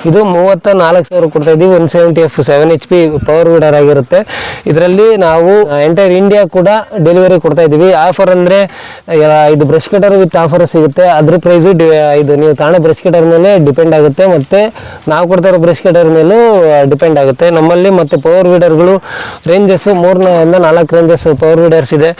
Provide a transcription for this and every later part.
ಇದು 34,000 ಕೊಡ್ತಾ ಇದ್ದೀವಿ. 170F 7HP ಪವರ್ ವೀಡರ್ ಆಗಿರುತ್ತೆ. ಇದರಲ್ಲಿ ನಾವು ಎಂಟೈರ್ ಇಂಡಿಯಾ ಕೂಡ ಡೆಲಿವರಿ ಕೊಡ್ತಾ ಇದ್ದೀವಿ. ಆಫರ್ ಅಂದರೆ ಇದು ಬ್ರಷ್ ಕಟರ್ ವಿತ್ ಆಫರ್ ಸಿಗುತ್ತೆ. ಅದ್ರ ಪ್ರೈಸು ಇದು ನೀವು ತಾಣೆ ಬ್ರಷ್ ಕಟರ್ ಮೇಲೆ ಡಿಪೆಂಡ್ ಆಗುತ್ತೆ, ಮತ್ತು ನಾವು ಕೊಡ್ತಾ ಇರೋ ಬ್ರಷ್ ಕಟರ್ ಮೇಲೂ ಡಿಪೆಂಡ್ ಆಗುತ್ತೆ ನಮ್ಮಲ್ಲಿ. ಮತ್ತು ಪವರ್ ವೀಡರ್ಗಳು ರೇಂಜಸ್ಸು 3 ಇಂದ 4 ರೇಂಜಸ್ ಪವರ್ ವೀಡರ್ಸ್ ಇದೆ.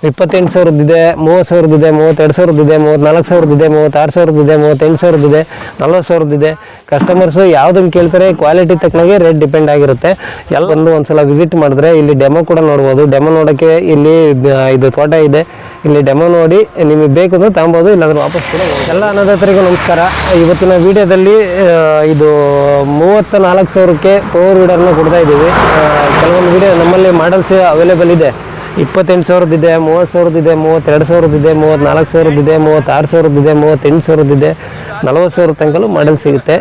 28,000 ಇದೆ, 30,000 ಇದೆ, 32,000 ಇದೆ, 34,000 ಇದೆ, 36,000 ಇದೆ, 38,000 ಇದೆ, 40,000 ಇದೆ. ಕಸ್ಟಮರ್ಸ್ ಯಾವುದನ್ನು ಕೇಳ್ತಾರೆ ಕ್ವಾಲಿಟಿ ತಕ್ಕನಾಗೆ ರೇಟ್ ಡಿಪೆಂಡ್ ಆಗಿರುತ್ತೆ. ಎಲ್ಲ ಒಂದ್ಸಲ ವಿಸಿಟ್ ಮಾಡಿದ್ರೆ ಇಲ್ಲಿ ಡೆಮೋ ಕೂಡ ನೋಡ್ಬೋದು. ಡೆಮೋ ನೋಡೋಕ್ಕೆ ಇಲ್ಲಿ ಇದು ತೋಟ ಇದೆ, ಇಲ್ಲಿ ಡೆಮೋ ನೋಡಿ ನಿಮಗೆ ಬೇಕು ಅಂದ್ರೆ ತಗೊಬೋದು, ಇಲ್ಲಾಂದ್ರೆ ವಾಪಸ್ ಕೂಡ. ಎಲ್ಲ ಅನ್ನದಾತರಿಗೂ ನಮಸ್ಕಾರ. ಇವತ್ತಿನ ವಿಡಿಯೋದಲ್ಲಿ ಇದು 34,000ಕ್ಕೆ ಪವರ್ ವೀಡರ್ನ ಕೊಡ್ತಾ ಇದ್ದೀವಿ. ಕೆಲವೊಂದು ವಿಡಿಯೋ ನಮ್ಮಲ್ಲಿ ಮಾಡಲ್ಸ್ ಅವೈಲೇಬಲ್ ಇದೆ. 28,000 ಇದೆ, 30,000 ಇದೆ, 32,000 ಇದೆ, 34,000 ಇದೆ, 36,000 ಇದೆ, 38,000 ಇದೆ, 40,000 ತನಕಲೂ ಮಾಡೆಲ್ ಸಿಗುತ್ತೆ.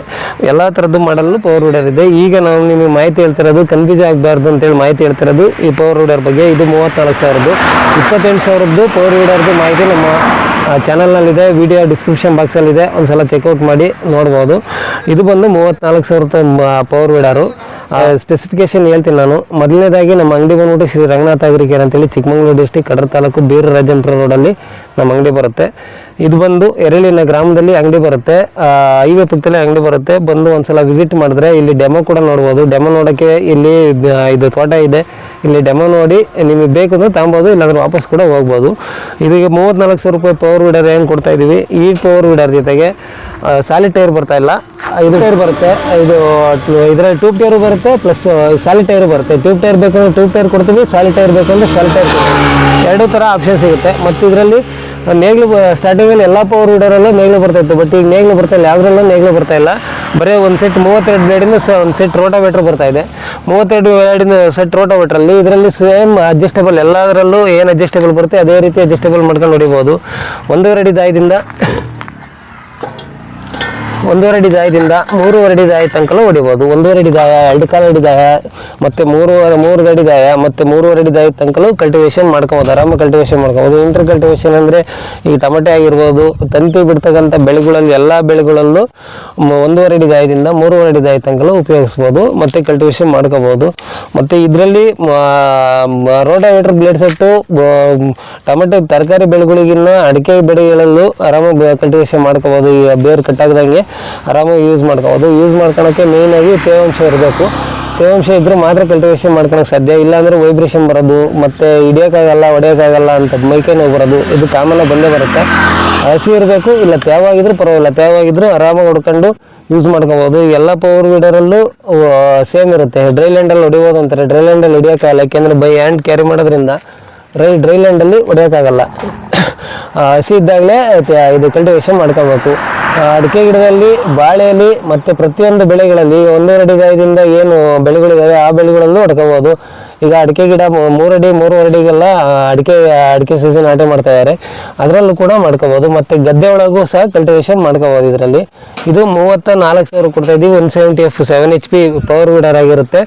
ಎಲ್ಲ ಥರದ್ದು ಮಾಡಲು ಪವರ್ ವೀಡರ್ ಇದೆ. ಈಗ ನಾವು ನಿಮಗೆ ಮಾಹಿತಿ ಹೇಳ್ತಿರೋದು, ಕನ್ಫ್ಯೂಸ್ ಆಗಬಾರ್ದು ಅಂತೇಳಿ ಮಾಹಿತಿ ಹೇಳ್ತಿರೋದು ಈ ಪವರ್ ವೀಡರ್ ಬಗ್ಗೆ. ಇದು 34,000, 28,000 ಪವರ್ ವೀಡರ್ದು ಮಾಹಿತಿ ನಮ್ಮ ಚಾನಲ್ನಲ್ಲಿದೆ, ವಿಡಿಯೋ ಡಿಸ್ಕ್ರಿಪ್ಷನ್ ಬಾಕ್ಸಲ್ಲಿದೆ, ಒಂದ್ಸಲ ಚೆಕ್ಔಟ್ ಮಾಡಿ ನೋಡ್ಬೋದು. ಇದು ಬಂದು 34,000 ಪವರ್ ವೀಡರು. ಸ್ಪೆಸಿಫಿಕೇಶನ್ ಹೇಳ್ತೀನಿ ನಾನು. ಮೊದಲನೇದಾಗಿ ನಮ್ಮ ಅಂಗಡಿ ಬಂದ್ಬಿಟ್ಟು ಶ್ರೀ ರಂಗನಾಥ ಅಗ್ರಿಕೇರ್ ಅಂತೇಳಿ ಚಿಕ್ಕಮಗಳೂರು ಡಿಸ್ಟಿಕ್ ಕಡೂರು ತಾಲೂಕು ಬೀರ್ ರಾಜೇಂದ್ರ ರೋಡಲ್ಲಿ ನಮ್ಮ ಅಂಗಡಿ ಬರುತ್ತೆ. ಇದು ಬಂದು ಎರೆಳಿನ ಗ್ರಾಮದಲ್ಲಿ ಅಂಗಡಿ ಬರುತ್ತೆ, ಹೈವೇ ಪಕ್ಕದಲ್ಲೇ ಅಂಗಡಿ ಬರುತ್ತೆ. ಬಂದು ಒಂದ್ಸಲ ವಿಸಿಟ್ ಮಾಡಿದ್ರೆ ಇಲ್ಲಿ ಡೆಮೋ ಕೂಡ ನೋಡ್ಬೋದು. ಡೆಮೋ ನೋಡೋಕ್ಕೆ ಇಲ್ಲಿ ಇದು ತೋಟ ಇದೆ, ಇಲ್ಲಿ ಡೆಮೋ ನೋಡಿ ನಿಮಗೆ ಬೇಕು ಅಂದ್ರೆ ತಗೊಬೋದು, ಇಲ್ಲಾಂದ್ರೆ ವಾಪಸ್ ಕೂಡ ಹೋಗ್ಬೋದು. ಇದೀಗ 34,000 ರೂಪಾಯಿ ಪವರ್ ವೀಡರ್ ಏನು ಕೊಡ್ತಾ ಇದ್ದೀವಿ. ಈ ಪವರ್ ವೀಡರ್ ಜೊತೆಗೆ ಸಾಲಿಡ್ ಟೈರ್ ಬರ್ತಾ ಇಲ್ಲ, ಇದು ಟೈರ್ ಬರುತ್ತೆ. ಇದು ಇದರಲ್ಲಿ ಟ್ಯೂಬ್ ಟೈರು ಬರುತ್ತೆ, ಪ್ಲಸ್ ಸಾಲಿಡ್ ಟೈರು ಬರುತ್ತೆ. ಟ್ಯೂಬ್ ಟೈರ್ ಬೇಕಂದ್ರೆ ಟ್ಯೂಬ್ ಟೈರ್ ಕೊಡ್ತೀವಿ, ಸಾಲಿಡ್ ಟೈರ್ ಬೇಕಂದ್ರೆ ಸಾಲಿಡ್ ಟೈರ್ ಕೊಡ್ತೀವಿ. ಎರಡೂ ಥರ ಆಪ್ಷನ್ ಸಿಗುತ್ತೆ. ಮತ್ತು ಇದರಲ್ಲಿ ನೇಗ್ಲು ಸ್ಟಾರ್ಟಿಂಗಲ್ಲಿ ಎಲ್ಲ ಪವರ್ ವೀಡರಲ್ಲೂ ನೇಗ್ಲು ಬರ್ತಾಯಿತ್ತು, ಬಟ್ ಈಗ ನೇಗ್ಲು ಬರ್ತಾ ಇಲ್ಲ, ಯಾವುದ್ರಲ್ಲೂ ನೇಗ್ಲು ಬರ್ತಾ ಇಲ್ಲ. ಬರೀ ಒಂದು ಸೆಟ್ 32 ಬ್ಲೇಡಿಂದ ಒಂದು ಸೆಟ್ ರೋಟಾವೇಟ್ರ್ ಬರ್ತಾ ಇದೆ. 32 ಬ್ಲೇಡಿಂದ ಸೆಟ್ ರೋಟಾವೇಟ್ರಲ್ಲಿ ಇದರಲ್ಲಿ ಸೇಮ್ ಅಡ್ಜಸ್ಟೇಬಲ್, ಎಲ್ಲದರಲ್ಲೂ ಏನು ಅಡ್ಜಸ್ಟೇಬಲ್ ಬರುತ್ತೆ ಅದೇ ರೀತಿ ಅಡ್ಜಸ್ಟೇಬಲ್ ಮಾಡ್ಕೊಂಡು ಹೊಡಿಬೋದು. 1.5 ಅಡಿ ದಾಯದಿಂದ 1.5 ಅಡಿ ದಾಯದಿಂದ 3.5 ಅಡಿ ದಾಯ ತನಕಲೂ ಹೊಡಿಬೋದು. 1.5 ಅಡಿ ದಾಯ, 2.25 ಅಡಿ ದಾಯ, ಮತ್ತು 3 ಅಡಿ ದಾಯ, ಮತ್ತು 3.5 ಅಡಿ ದಾಯ ತನಕಲೂ ಕಲ್ಟಿವೇಷನ್ ಮಾಡ್ಕೊಬೋದು, ಆರಾಮಾಗಿ ಕಲ್ಟಿವೇಷನ್ ಮಾಡ್ಕೊಬೋದು. ಇಂಟರ್ ಕಲ್ಟಿವೇಷನ್ ಅಂದರೆ ಈಗ ಟೊಮೆಟೊ ಆಗಿರ್ಬೋದು, ತಂತಿ ಬಿಡ್ತಕ್ಕಂಥ ಬೆಳೆಗಳಲ್ಲಿ ಎಲ್ಲ ಬೆಳೆಗಳಲ್ಲೂ 1.5 ಅಡಿ ದಾಯದಿಂದ 3.5 ಅಡಿ ದಾಯ ತನಕಲೂ ಉಪಯೋಗಿಸ್ಬೋದು, ಮತ್ತು ಕಲ್ಟಿವೇಷನ್ ಮಾಡ್ಕೋಬೋದು. ಮತ್ತು ಇದರಲ್ಲಿ ರೋಟಾವೇಟ್ರ್ ಬ್ಲೇಡ್ ಸೆಟ್ಟು ಟೊಮೆಟೊ ತರಕಾರಿ ಬೆಳೆಗಳಿಗಿನ್ನ ಅಡಿಕೆ ಬೆಳೆಗಳಲ್ಲೂ ಆರಾಮಾಗಿ ಕಲ್ಟಿವೇಷನ್ ಮಾಡ್ಕೋಬೋದು. ಈ ಬೇರು ಕಟ್ಟಾಗ್ದಂಗೆ ಆರಾಮಾಗಿ ಯೂಸ್ ಮಾಡ್ಕೋಬೋದು. ಯೂಸ್ ಮಾಡ್ಕೊಳಕ್ಕೆ ಮೇಯ್ನಾಗಿ ತೇವಾಂಶ ಇರಬೇಕು. ತೇವಾಂಶ ಇದ್ದರೆ ಮಾತ್ರ ಕಲ್ಟಿವೇಷನ್ ಮಾಡ್ಕೊಳಕ್ಕೆ ಸಾಧ್ಯ. ಇಲ್ಲಾಂದರೆ ವೈಬ್ರೇಷನ್ ಬರೋದು, ಮತ್ತು ಹಿಡಿಯೋಕ್ಕಾಗಲ್ಲ, ಹೊಡೆಯೋಕ್ಕಾಗಲ್ಲ ಅಂತ ಮೈಕೈ ನೋವು ಬರೋದು, ಇದು ಕಾಮನ್ನಾಗಿ ಬಂದೇ ಬರುತ್ತೆ. ಹಸಿ ಇರಬೇಕು, ಇಲ್ಲ ತೇವಾಗಿದ್ರೂ ಪರವಾಗಿಲ್ಲ, ತೇವಾಗಿದ್ರೂ ಆರಾಮಾಗಿ ಹೊಡ್ಕೊಂಡು ಯೂಸ್ ಮಾಡ್ಕೋಬೋದು. ಎಲ್ಲ ಪವರ್ ವೀಡರಲ್ಲೂ ಸೇಮ್ ಇರುತ್ತೆ. ಡ್ರೈ ಲ್ಯಾಂಡಲ್ಲಿ ಹೊಡಿಬೋದು ಅಂತಾರೆ, ಡ್ರೈ ಲ್ಯಾಂಡಲ್ಲಿ ಹೊಡಿಯೋಕ್ಕಾಗಲ್ಲ, ಯಾಕೆಂದರೆ ಬೈ ಹ್ಯಾಂಡ್ ಕ್ಯಾರಿ ಮಾಡೋದ್ರಿಂದ ಡ್ರೈ ಲ್ಯಾಂಡಲ್ಲಿ ಹೊಡಿಯೋಕ್ಕಾಗಲ್ಲ. ಹಸಿ ಇದ್ದಾಗಲೇ ಇದು ಕಲ್ಟಿವೇಷನ್ ಮಾಡ್ಕೋಬೇಕು. ಅಡಿಕೆ ಗಿಡದಲ್ಲಿ, ಬಾಳೆಯಲ್ಲಿ, ಮತ್ತು ಪ್ರತಿಯೊಂದು ಬೆಳೆಗಳಲ್ಲಿ 1.5 ಅಡಿ ದಾಯದಿಂದ ಏನು ಬೆಳೆಗಳಿದ್ದಾವೆ ಆ ಬೆಳೆಗಳಲ್ಲೂ ಹೊಡ್ಕೋಬೋದು. ಈಗ ಅಡಿಕೆ ಗಿಡ 3 ಅಡಿ 3.5 ಅಡಿಗೆಲ್ಲ ಅಡಿಕೆ ಸೀಸನ್ ನಾಟಿ ಮಾಡ್ತಾ ಇದ್ದಾರೆ, ಅದರಲ್ಲೂ ಕೂಡ ಮಾಡ್ಕೋಬೋದು. ಮತ್ತು ಗದ್ದೆ ಒಳಗೂ ಸಹ ಕಲ್ಟಿವೇಷನ್ ಮಾಡ್ಕೋಬೋದು. ಇದರಲ್ಲಿ ಇದು 34,000 ಕೊಡ್ತಾ ಇದ್ದೀವಿ. 170F 7HP ಪವರ್ ವೀಡರ್ ಆಗಿರುತ್ತೆ.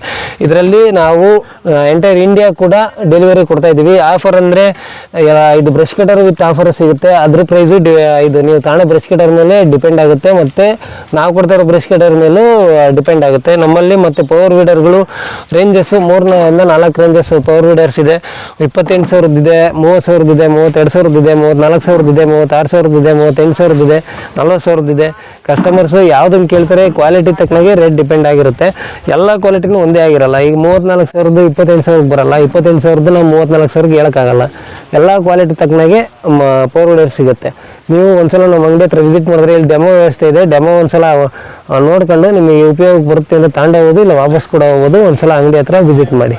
ಇದರಲ್ಲಿ ನಾವು ಎಂಟೈರ್ ಇಂಡಿಯಾ ಕೂಡ ಡೆಲಿವರಿ ಕೊಡ್ತಾ ಇದ್ದೀವಿ. ಆಫರ್ ಅಂದರೆ ಇದು ಬ್ರಷ್ ಕಟರ್ ವಿತ್ ಆಫರ್ ಸಿಗುತ್ತೆ. ಅದ್ರ ಪ್ರೈಸು ಇದು ನೀವು ತಾಣೆ ಬ್ರಷ್ ಕಟರ್ ಮೇಲೆ ಡಿಪೆಂಡ್ ಆಗುತ್ತೆ, ಮತ್ತು ನಾವು ಕೊಡ್ತಾ ಇರೋ ಬ್ರಷ್ ಕಟರ್ ಮೇಲೂ ಡಿಪೆಂಡ್ ಆಗುತ್ತೆ ನಮ್ಮಲ್ಲಿ. ಮತ್ತು ಪವರ್ ವೀಡರ್ಗಳು ರೇಂಜಸ್ಸು 3 ಇಂದ 4 ರೇಂಜಸ್ ಪವರ್ ವೀಡರ್ಸ್ ಇದೆ. 28,000 ಇದೆ, 30,000 ಇದೆ, 32,000 ಇದೆ, 34,000 ಇದೆ, 36,000 ಇದೆ, 38,000 ಇದೆ, 40,000 ಇದೆ. ಕಸ್ಟಮರ್ಸು ಯಾವುದನ್ನು ಕೇಳ್ತಾರೆ ಕ್ವಾಲಿಟಿ ತಕ್ಕನಾಗೆ ರೇಟ್ ಡಿಪೆಂಡ್ ಆಗಿರುತ್ತೆ. ಎಲ್ಲ ಕ್ವಾಲಿಟಿನೂ ಒಂದೇ ಆಗಿರಲ್ಲ. ಈಗ 34,000 28,000 ಬರಲ್ಲ, 28,000 ನಾವು 34,000 ಹೇಳೋಕ್ಕಾಗಲ್ಲ. ಎಲ್ಲ ಕ್ವಾಲಿಟಿ ತಕ್ಕನಾಗೆ ಪವರ್ ವೀಡರ್ ಸಿಗುತ್ತೆ. ನೀವು ಒಂದ್ಸಲ ನಮ್ಮ ಅಂಗಡಿ ಹತ್ರ ವಿಸಿಟ್ ಮಾಡಿದ್ರೆ ಇಲ್ಲಿ ಡೆಮೋ ವ್ಯವಸ್ಥೆ ಇದೆ. ಡೆಮೋ ಒಂದ್ಸಲ ನೋಡ್ಕೊಂಡು ನಿಮಗೆ ಉಪಯೋಗ ಬರುತ್ತೆ ಅಂತ ತಗೊಂಡು ಹೋಗೋದು, ಇಲ್ಲ ವಾಪಸ್ ಕೂಡ ಹೋಗೋದು. ಒಂದ್ಸಲ ಅಂಗಡಿ ಹತ್ರ ವಿಸಿಟ್ ಮಾಡಿ.